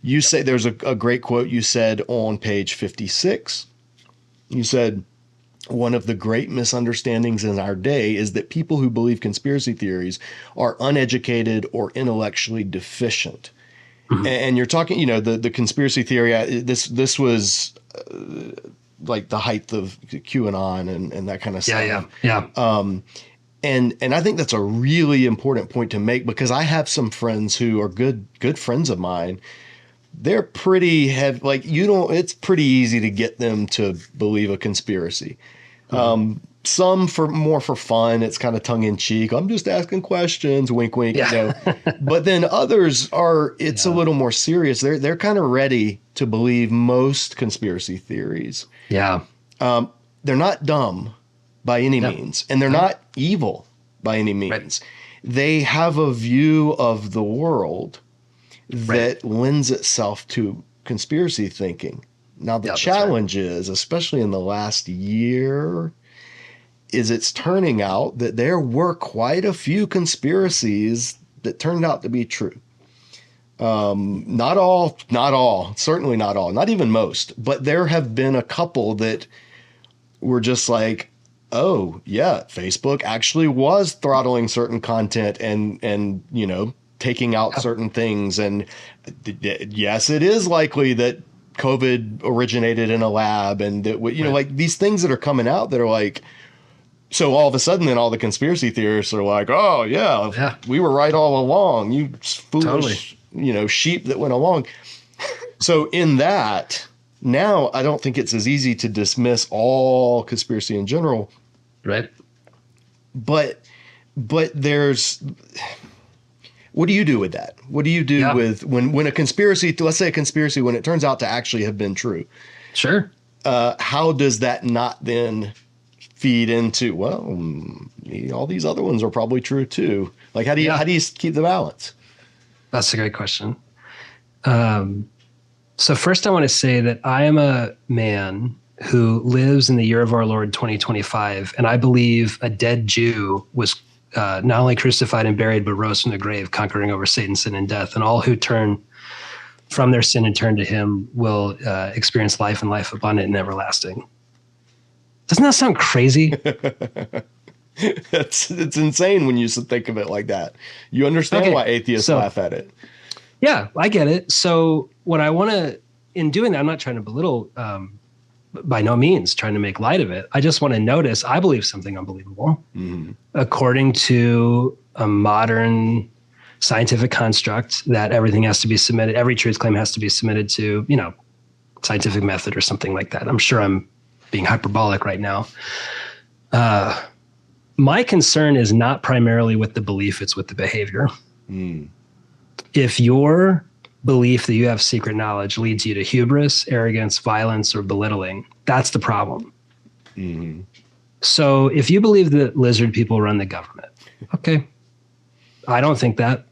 You say there's a great quote you said on page 56. You said, one of the great misunderstandings in our day is that people who believe conspiracy theories are uneducated or intellectually deficient. Mm-hmm. And you're talking, the conspiracy theory, this was like the height of QAnon and that kind of stuff. Yeah. And I think that's a really important point to make, because I have some friends who are good friends of mine. They're pretty heavy, it's pretty easy to get them to believe a conspiracy. Mm-hmm. Some for fun. It's kind of tongue in cheek. I'm just asking questions, wink, wink, But then others it's a little more serious. They're kind of ready to believe most conspiracy theories. Yeah. They're not dumb by any means, and they're not evil by any means. Right. They have a view of the world that lends itself to conspiracy thinking. Now, the challenge is, especially in the last year, is it's turning out that there were quite a few conspiracies that turned out to be true. Not all, certainly not all, not even most, but there have been a couple that were just like, oh yeah, Facebook actually was throttling certain content and taking out certain things. And yes, it is likely that COVID originated in a lab, and that, like these things that are coming out that are like, so all of a sudden then all the conspiracy theorists are like, oh yeah, we were right all along, you foolish, sheep that went along. So in that, now I don't think it's as easy to dismiss all conspiracy in general. Right. But there's, what do you do with that? What do you do with when a conspiracy, let's say a conspiracy, when it turns out to actually have been true? Sure. How does that not then feed into, all these other ones are probably true too? Like, how do you keep the balance? That's a great question. So first I want to say that I am a man who lives in the year of our Lord 2025, and I believe a dead Jew was not only crucified and buried, but rose from the grave, conquering over Satan, sin, and death. And all who turn from their sin and turn to him will experience life and life abundant and everlasting. Doesn't that sound crazy? It's insane when you think of it like that. You understand why atheists laugh at it. Yeah, I get it. So what I want to, in doing that, I'm not trying to belittle, by no means trying to make light of it. I just want to notice, I believe something unbelievable. Mm-hmm. According to a modern scientific construct, that everything has to be submitted, every truth claim has to be submitted to, scientific method or something like that. I'm sure I'm being hyperbolic right now. My concern is not primarily with the belief, it's with the behavior. Mm. If your belief that you have secret knowledge leads you to hubris, arrogance, violence, or belittling, that's the problem. Mm-hmm. So if you believe that lizard people run the government, okay, I don't think that.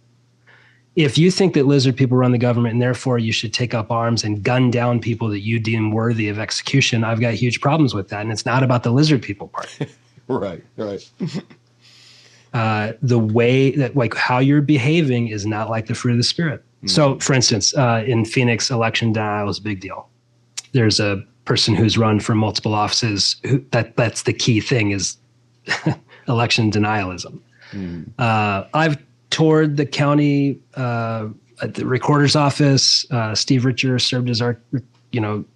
If you think that lizard people run the government and therefore you should take up arms and gun down people that you deem worthy of execution, I've got huge problems with that. And it's not about the lizard people part. Right. The way that, like, how you're behaving is not like the fruit of the spirit. So, for instance, in Phoenix, election denial is a big deal. There's a person who's run for multiple offices. That's the key thing is election denialism. I've toured the county at the recorder's office. Steve Richer served as our,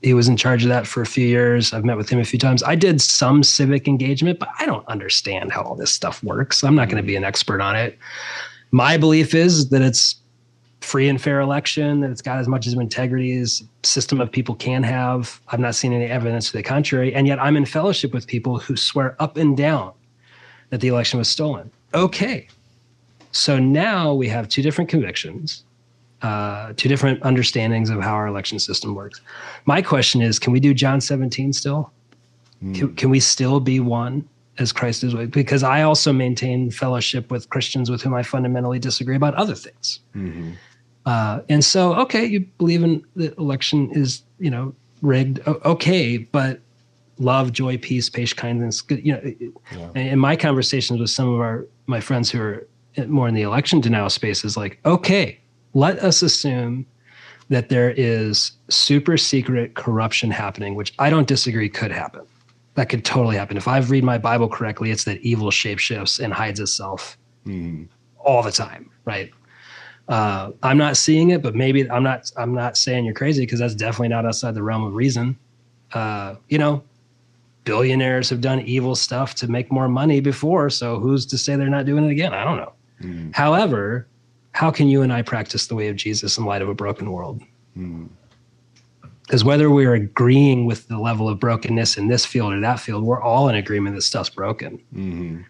he was in charge of that for a few years. I've met with him a few times. I did some civic engagement, but I don't understand how all this stuff works. I'm not going to be an expert on it. My belief is that it's free and fair election, that it's got as much as integrity as a system of people can have. I've not seen any evidence to the contrary. And yet I'm in fellowship with people who swear up and down that the election was stolen. Okay. So now we have two different convictions, two different understandings of how our election system works. My question is, can we do John 17 still? Can we still be one as Christ is? Because I also maintain fellowship with Christians with whom I fundamentally disagree about other things. Mm-hmm. And so, okay, you believe in the election is, rigged. Okay, but love, joy, peace, patience, kindness. In my conversations with some of my friends who are more in the election denial space is like, okay, let us assume that there is super secret corruption happening, which I don't disagree could happen. That could totally happen. If I read my Bible correctly, it's that evil shapeshifts and hides itself all the time, right? I'm not seeing it, but maybe I'm not saying you're crazy, because that's definitely not outside the realm of reason. Billionaires have done evil stuff to make more money before, so who's to say they're not doing it again? I don't know. However, how can you and I practice the way of Jesus in light of a broken world? Because whether we're agreeing with the level of brokenness in this field or that field, we're all in agreement that stuff's broken.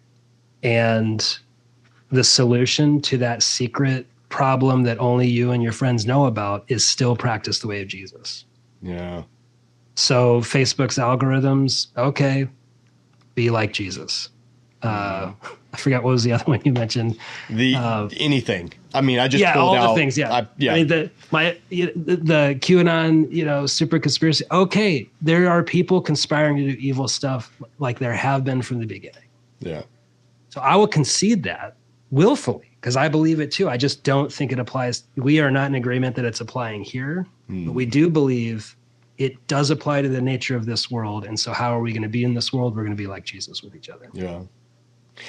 And the solution to that secret problem that only you and your friends know about is still practice the way of Jesus. Yeah. So Facebook's algorithms, okay, be like Jesus. I forgot what was the other one you mentioned. Anything. I mean, I just pulled all out the things. Yeah, yeah. I mean, the QAnon, super conspiracy. Okay, there are people conspiring to do evil stuff, like there have been from the beginning. Yeah. So I will concede that willfully, because I believe it too. I just don't think it applies. We are not in agreement that it's applying here, but we do believe it does apply to the nature of this world. And so how are we going to be in this world? We're going to be like Jesus with each other. Yeah.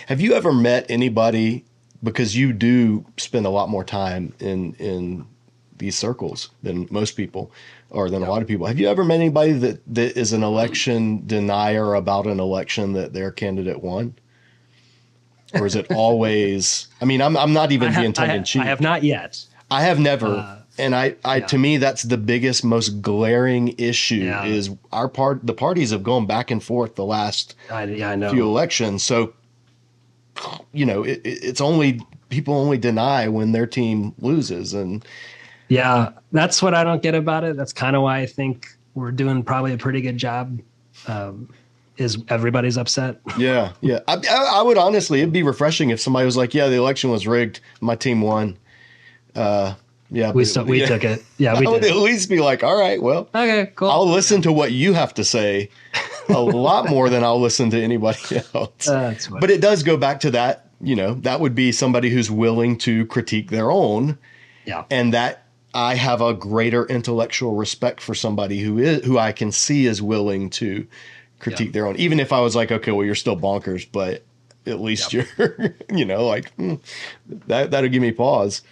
Have you ever met anybody, because you do spend a lot more time in these circles than most people, or than a lot of people. Have you ever met anybody that is an election denier about an election that their candidate won? Or is it always, I mean, I'm not even being tongue in cheek. I have not yet. I have never. And to me, that's the biggest, most glaring issue is the parties have gone back and forth the last few elections. So, it's only, people only deny when their team loses. And yeah, that's what I don't get about it. That's kind of why I think we're doing probably a pretty good job. Is everybody's upset? Yeah. Yeah. I would honestly, it'd be refreshing if somebody was like, yeah, the election was rigged, my team won. Yeah, we took it. Yeah, we would did. at least be like, all right, well, okay, cool. I'll listen to what you have to say a lot more than I'll listen to anybody else. But it does go back to that, that would be somebody who's willing to critique their own. Yeah. And that I have a greater intellectual respect for somebody who I can see is willing to critique their own. Even if I was like, okay, well, you're still bonkers, but at least you're, that'll give me pause.